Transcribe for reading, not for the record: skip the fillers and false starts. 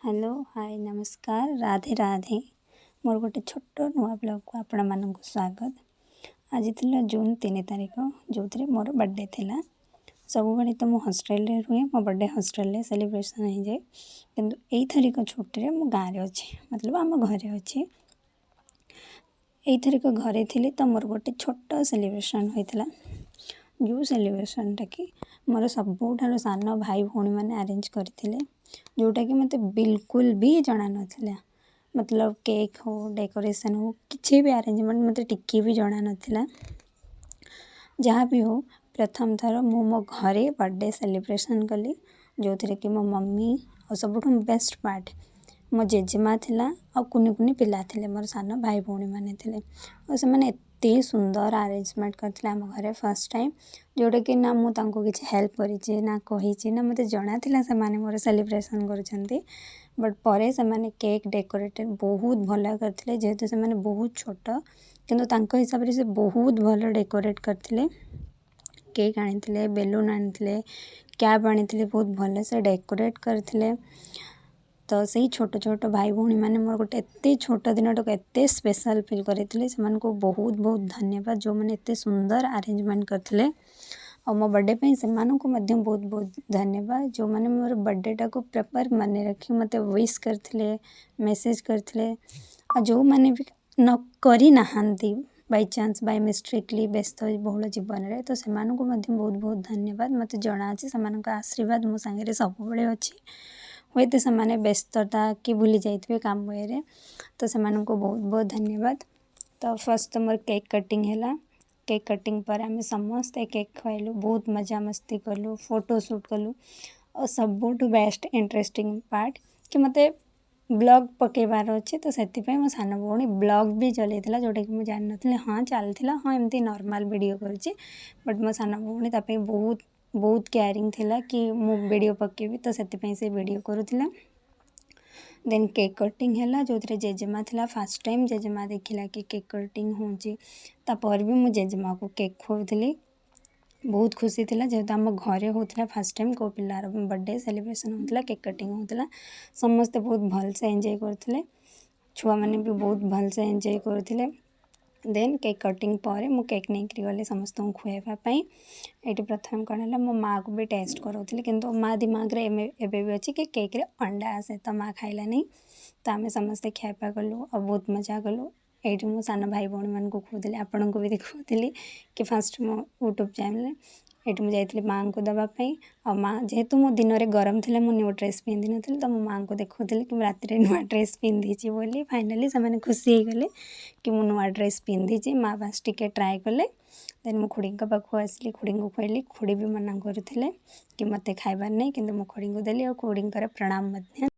Hello hi नमस्कार राधे राधे मोर गोटे छोट नुआ ब्लॉग को आपण मानक स्वागत। आज थी जून 3 तारिख जो थे मोर बर्थडे थिला। सब बड़े तो मु हॉस्टल रे रुए, मो बर्थडे हॉस्टल रे सेलिब्रेशन हो जाए, किंतु यही थरिक छुट्टी रे मु गाँव रे अच्छे, मतलब आम घरे अच्छे। यही थरिक घरे थी तो मोर गोटे छोट सेलिब्रेशन होता, जो सेलिब्रेशन टा कि मोर सबुठार सान भाई भौणी मैंने अरेंज करते, जोटा कि मत बिल्कुल भी जना नाला। मतलब केक हो डेकोरेशन हो किसी भी अरेंजमेंट मत टिकी भी जना नाला। जहाँ भी हो प्रथम थर मु मो घरे बर्थडे सेलिब्रेशन कली, जो थे कि मो मम्मी और सब बेस्ट पार्ट मो जेजेमा थिला और कुनी कुनी पिला थिले, मोर सान भाई भौणी मैंने थे और से मैंने एते सुंदर अरेंजमेंट करते आम घरे फर्स्ट टाइम, जोटा कि ना मुझे किसी हेल्प करी ना कही ना मत जना से माने मोर सेलिब्रेशन कर। बट पर से माने केक डेकोरेटेड बहुत भल करते, जेहेतु से बहुत छोट किंतु हिसाब से बहुत भल डेकोरेट करते। केक आनी बेलून आनी कैप आनी बहुत भल से डेकोरेट करते। तो सही छोट छोट भाई भौणी मैंने मोर गोटे एत छोट दिन एत स्पेशल फिल करते, से बहुत बहुत धन्यवाद जो मैंने एत सुंदर अरेंजमेंट करते। और मो बर्थडे पे से बहुत बहुत धन्यवाद जो मैंने मोर बर्थडे टा को प्रॉपर मन रखी मत विश करते, मेसेज करते। और जो मैंने भी न करी नहांती बाय चांस बाय मिस्टेकली व्यस्त बहुल जीवन में, तो से बहुत बहुत धन्यवाद। मत जना से आशीर्वाद मो सांगे सब अच्छी, हुए तो से व्यस्तता कि भूली जाइए काम वे, तो से बहुत बहुत धन्यवाद। तो फर्स्ट तो मोर केक कटिंग है, केक कटिंग पर आम समस्ते केक खाइलु, बहुत मजा मस्ती कलु, फोटो शूट कलु। और सबुठ बेस्ट इंटरेस्टिंग पार्ट कि मते ब्लॉग पकेबार अच्छे, तो से मो सान भौणी ब्लॉग भी चलता, जोटा कि मुझे जान नी हाँ चलता हाँ एमती नॉर्मल वीडियो करुँची, बट मो सान भौणी तापे बहुत बहुत केयरिंग थिला कि मु वीडियो पकेबी, तो से वीडियो करुला। देन केक कटिंग है जो थे जेजेमा थिला, फास्ट टाइम जेजेमा देखला कि केक कटिंग होपर भी मुझे जेजेमा को केक खुआली। बहुत खुशी थिला जेहेतु आम घरे होता फास्ट टाइम को पिलार बर्थडे सेलिब्रेशन होता, केक कटिंग होता, समस्ते बहुत भल से एंजॉय करते, छुआ मैंने भी बहुत भल से एंजॉय करते। देन केक कटिंग पर मु केक नहीं गली समस्त खुआवाई। ये प्रथम कौन है मो माँ को भी टेस्ट कराऊली, किंतु माँ दिमाग रे एबे भी अच्छी कि केक रे अंडा आसे, तो माँ खाइला नहीं, तो आम समस्ते खाइपा कलु और बहुत मजा कलु। ये मो सान भाई भौणी मान को खुदली, आपण को भी देखुली कि फास्ट मो यूट्यूब चैनल ये मुझे माँ को दवापाई। और माँ जेहेतु मो दिन में गरम थी मु नुआ ड्रेस पिंधि नी, तो मो माँ को देखुली कि रात नुआ ड्रेस पिंधि बोली। फाइनाली से खुशी हो गले कि मु नुआ ड्रेस पिंधि। माँ बास टिके ट्राए कले, देन मो खुड़ी पाखु आसली, खुड़ी को खुआली। खुड़ी भी मना करते कि मत खाइबार नहीं, कि मो खुड़ी को देली और खुड़ी प्रणाम।